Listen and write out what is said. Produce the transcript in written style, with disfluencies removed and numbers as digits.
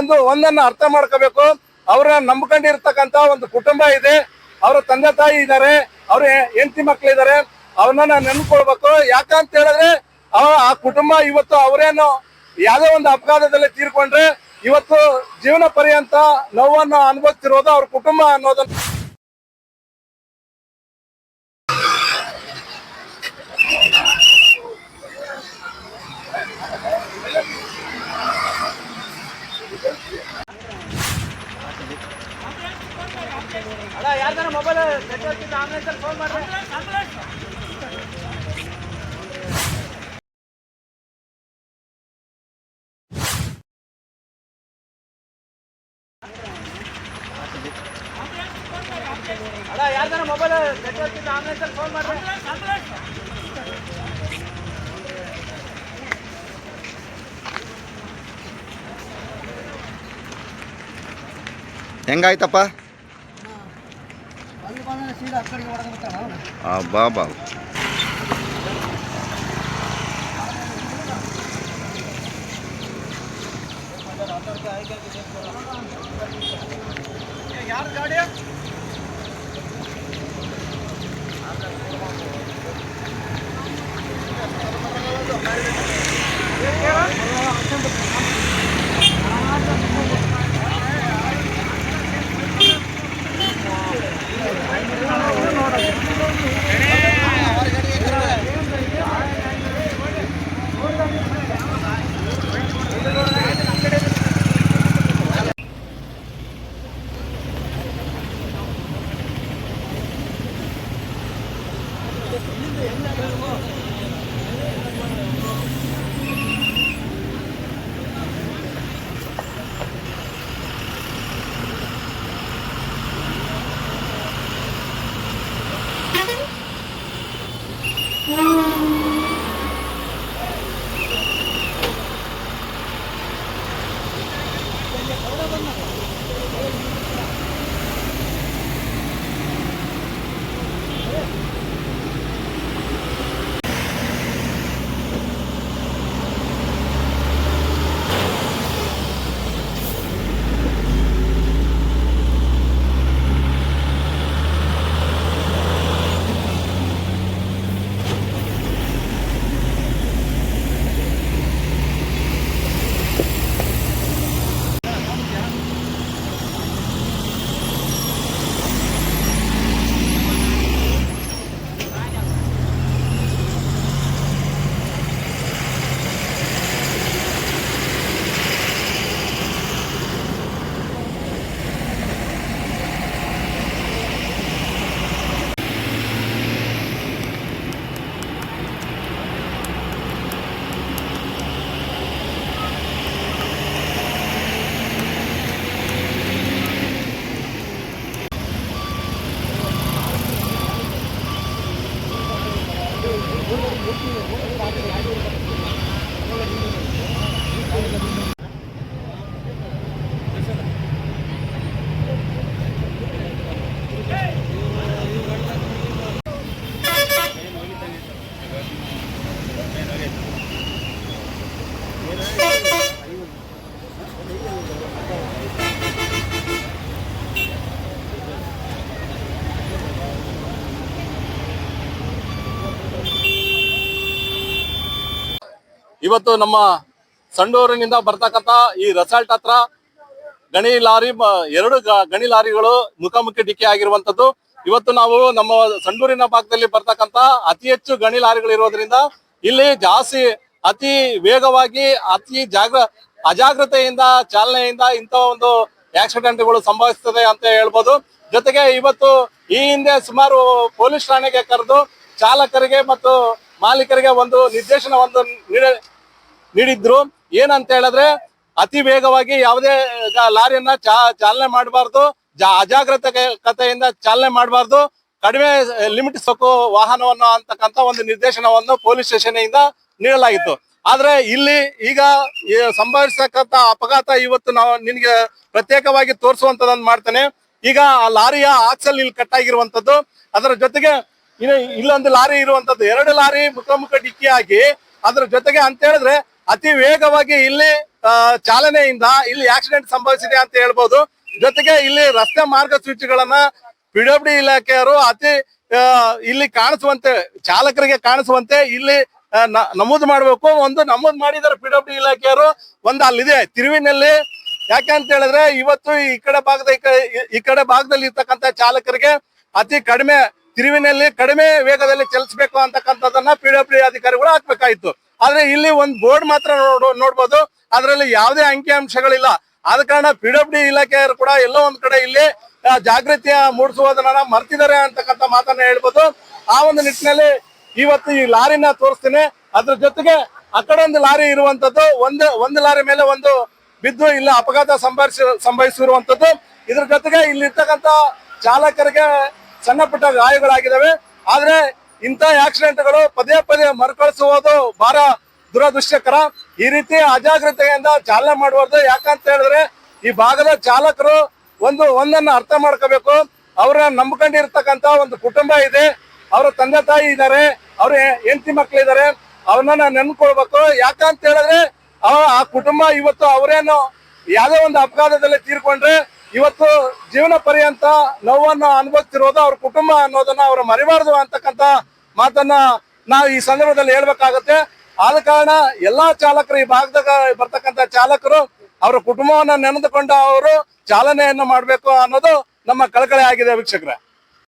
ಒಂದನ್ನ ಅರ್ಥ ಮಾಡ್ಕೋಬೇಕು. ಅವರ ನಂಬ್ಕೊಂಡಿರ್ತಕ್ಕಂತ ಒಂದು ಕುಟುಂಬ ಇದೆ, ಅವರ ತಂದೆ ತಾಯಿ ಇದ್ದಾರೆ, ಅವ್ರ ಹೆಂಡತಿ ಮಕ್ಳಿದ್ದಾರೆ, ಅವನನ್ನ ನೆನ್ಕೊಳ್ಬೇಕು. ಯಾಕಂತ ಹೇಳಿದ್ರೆ ಆ ಕುಟುಂಬ ಇವತ್ತು ಅವರೇನು ಯಾವುದೋ ಒಂದು ಅಪಘಾತದಲ್ಲಿ ತೀರ್ಕೊಂಡ್ರೆ ಇವತ್ತು ಜೀವನ ಪರ್ಯಂತ ನೋವನ್ನು ಅನುಭವಿಸಿರೋದು ಅವ್ರ ಕುಟುಂಬ ಅನ್ನೋದನ್ನ ಯಾರ್ದಾರ ಮೊಬೈಲ್ ಆನ್ಲೈನ್ ಫೋನ್ ಮಾಡ್ರಿ. ಯಾರ್ದಾರ ಮೊಬೈಲ್ ಆನ್ಲೈನ್ ಫೋನ್ ಮಾಡ್ರಿ. ಹೆಂಗಾಯ್ತಪ್ಪ? ಬಾ ಬಾ ಯಾರು ಗಾಡಿ ಇವತ್ತು ನಮ್ಮ ಸಂಡೂರಿನಿಂದ ಬರ್ತಕ್ಕಂತ ಈ ರೆಸಾರ್ಟ್ ಹತ್ರ ಗಣಿ ಲಾರಿ ಎರಡು ಗಣಿ ಲಾರಿಗಳು ಮುಖಾಮುಖಿ ಡಿಕ್ಕಿ ಆಗಿರುವಂತದ್ದು. ಇವತ್ತು ನಾವು ನಮ್ಮ ಸಂಡೂರಿನ ಭಾಗದಲ್ಲಿ ಬರ್ತಕ್ಕಂತ ಅತಿ ಹೆಚ್ಚು ಗಣಿ ಲಾರಿಗಳು ಇರೋದ್ರಿಂದ ಇಲ್ಲಿ ಜಾಸ್ತಿ ಅತಿ ವೇಗವಾಗಿ ಅಜಾಗ್ರತೆಯಿಂದ ಚಾಲನೆಯಿಂದ ಇಂಥ ಒಂದು ಆಕ್ಸಿಡೆಂಟ್ಗಳು ಸಂಭವಿಸ್ತದೆ ಅಂತ ಹೇಳ್ಬೋದು. ಜೊತೆಗೆ ಇವತ್ತು ಈ ಹಿಂದೆ ಸುಮಾರು ಪೊಲೀಸ್ ಠಾಣೆಗೆ ಕರೆದು ಚಾಲಕರಿಗೆ ಮತ್ತು ಮಾಲೀಕರಿಗೆ ಒಂದು ನಿರ್ದೇಶನವನ್ನು ನೀಡಿದ್ರು. ಏನಂತ ಹೇಳಿದ್ರೆ ಅತಿ ವೇಗವಾಗಿ ಯಾವುದೇ ಲಾರಿಯನ್ನ ಚಾಲನೆ ಮಾಡಬಾರ್ದು, ಅಜಾಗ್ರತೆಯಿಂದ ಚಾಲನೆ ಮಾಡಬಾರ್ದು, ಕಡಿಮೆ ಲಿಮಿಟ್ ಸೊಕ್ಕು ವಾಹನವನ್ನು ಅಂತಕ್ಕಂಥ ಒಂದು ನಿರ್ದೇಶನವನ್ನು ಪೊಲೀಸ್ ಸ್ಟೇಷನ್ ಇಂದ ನೀಡಲಾಗಿತ್ತು. ಆದ್ರೆ ಇಲ್ಲಿ ಈಗ ಸಂಭವಿಸತಕ್ಕಂತ ಅಪಘಾತ ಇವತ್ತು ನಾವು ನಿನ್ಗೆ ಪ್ರತ್ಯೇಕವಾಗಿ ತೋರಿಸುವಂತದನ್ನ ಮಾಡ್ತೇನೆ. ಈಗ ಆ ಲಾರಿಯ ಆಕ್ಸಲ್ ಇಲ್ಲಿ ಕಟ್ ಆಗಿರುವಂತದ್ದು, ಅದರ ಜೊತೆಗೆ ಇಲ್ಲೊಂದು ಲಾರಿ ಇರುವಂತದ್ದು, ಎರಡು ಲಾರಿ ಮುಖಾಮುಖ ಡಿಕ್ಕಿ ಆಗಿ ಅದ್ರ ಜೊತೆಗೆ ಅಂತ ಹೇಳಿದ್ರೆ ಅತಿ ವೇಗವಾಗಿ ಇಲ್ಲಿ ಚಾಲನೆಯಿಂದ ಇಲ್ಲಿ ಆಕ್ಸಿಡೆಂಟ್ ಸಂಭವಿಸಿದೆ ಅಂತ ಹೇಳ್ಬೋದು. ಜೊತೆಗೆ ಇಲ್ಲಿ ರಸ್ತೆ ಮಾರ್ಗಸೂಚಿಗಳನ್ನ ಪಿಡಬ್ಲ್ಯೂ ಇಲಾಖೆಯವರು ಅತಿ ಇಲ್ಲಿ ಕಾಣಿಸುವಂತೆ ಚಾಲಕರಿಗೆ ಕಾಣಿಸುವಂತೆ ಇಲ್ಲಿ ನಮೂದು ಮಾಡಬೇಕು. ಒಂದು ನಮೂದು ಮಾಡಿದ್ದಾರೆ ಪಿಡಬ್ಲ್ಯೂ ಇಲಾಖೆಯವರು. ಒಂದು ಅಲ್ಲಿದೆ ತಿರುವಿನಲ್ಲಿ. ಯಾಕೆ ಅಂತ ಹೇಳಿದ್ರೆ ಇವತ್ತು ಈ ಕಡೆ ಭಾಗದಲ್ಲಿ ಇರ್ತಕ್ಕಂಥ ಚಾಲಕರಿಗೆ ಅತಿ ಕಡಿಮೆ ತಿರುವಿನಲ್ಲಿ ಕಡಿಮೆ ವೇಗದಲ್ಲಿ ಚಲಿಸಬೇಕು ಅಂತಕ್ಕಂಥದ್ದನ್ನ ಪಿಡಬ್ಲ್ಯೂ ಅಧಿಕಾರಿಗಳು ಹಾಕ್ಬೇಕಾಯ್ತು. ಆದ್ರೆ ಇಲ್ಲಿ ಒಂದು ಬೋರ್ಡ್ ಮಾತ್ರ ನೋಡ್ಬೋದು, ಅದರಲ್ಲಿ ಯಾವುದೇ ಅಂಕಿಅಂಶಗಳಿಲ್ಲ. ಆದ ಕಾರಣ ಪಿಡಬ್ಲ್ಯೂ ಇಲಾಖೆಯವರು ಕೂಡ ಎಲ್ಲೋ ಒಂದ್ ಕಡೆ ಇಲ್ಲಿ ಜಾಗೃತಿಯ ಮೂಡಿಸುವುದನ್ನ ಮರ್ತಿದ್ದಾರೆ ಅಂತಕ್ಕಂಥ ಮಾತನ್ನ ಹೇಳ್ಬೋದು. ಆ ಒಂದು ನಿಟ್ಟಿನಲ್ಲಿ ಇವತ್ತು ಈ ಲಾರಿನ ತೋರಿಸ್ತೀನಿ. ಅದ್ರ ಜೊತೆಗೆ ಆ ಕಡೆ ಒಂದು ಲಾರಿ ಇರುವಂತದ್ದು, ಒಂದು ಲಾರಿ ಮೇಲೆ ಒಂದು ಬಿದ್ದು ಇಲ್ಲ ಅಪಘಾತ ಸಂಭವಿಸಿರುವಂತದ್ದು. ಇದ್ರ ಜೊತೆಗೆ ಇಲ್ಲಿ ಇರ್ತಕ್ಕಂಥ ಚಾಲಕರಿಗೆ ಸಣ್ಣ ಪುಟ್ಟ ಗಾಯಗಳಾಗಿದ್ದಾವೆ. ಆದ್ರೆ ಇಂಥ ಆಕ್ಸಿಡೆಂಟ್ಗಳು ಪದೇ ಪದೇ ಮರುಕಳಿಸುವುದು ಬಹಳ ದುರದೃಷ್ಟಕರ. ಈ ರೀತಿ ಅಜಾಗ್ರತೆಯಿಂದ ಚಾಲನೆ ಮಾಡಬಾರ್ದು. ಯಾಕಂತ ಹೇಳಿದ್ರೆ ಈ ಭಾಗದ ಚಾಲಕರು ಒಂದನ್ನ ಅರ್ಥ ಮಾಡ್ಕೋಬೇಕು. ಅವರ ನಂಬ್ಕೊಂಡಿರ್ತಕ್ಕಂಥ ಒಂದು ಕುಟುಂಬ ಇದೆ, ಅವರ ತಂದೆ ತಾಯಿ ಇದ್ದಾರೆ, ಅವ್ರ ಹೆಂಡತಿ ಮಕ್ಳಿದ್ದಾರೆ, ಅವನ್ನ ನೆನ್ಕೊಳ್ಬೇಕು. ಯಾಕಂತ ಹೇಳಿದ್ರೆ ಆ ಕುಟುಂಬ ಇವತ್ತು ಅವರೇನು ಯಾವುದೋ ಒಂದು ಅಪಘಾತದಲ್ಲಿ ತೀರ್ಕೊಂಡ್ರೆ ಇವತ್ತು ಜೀವನ ಪರ್ಯಂತ ನೋವನ್ನು ಅನುಭವಿಸ್ತಿರೋದು ಅವ್ರ ಕುಟುಂಬ ಅನ್ನೋದನ್ನ ಅವ್ರು ಮರಿಬಾರ್ದು ಅಂತಕ್ಕಂಥ ಮಾತನ್ನ ನಾವು ಈ ಸಂದರ್ಭದಲ್ಲಿ ಹೇಳ್ಬೇಕಾಗತ್ತೆ. ಆದ ಕಾರಣ ಎಲ್ಲಾ ಚಾಲಕರು ಈ ಭಾಗದಾಗ ಬರ್ತಕ್ಕಂಥ ಚಾಲಕರು ಅವರ ಕುಟುಂಬವನ್ನ ನೆನೆದುಕೊಂಡು ಅವರು ಚಾಲನೆಯನ್ನು ಮಾಡ್ಬೇಕು ಅನ್ನೋದು ನಮ್ಮ ಕಳಕಳಿ ಆಗಿದೆ ವೀಕ್ಷಕರೇ.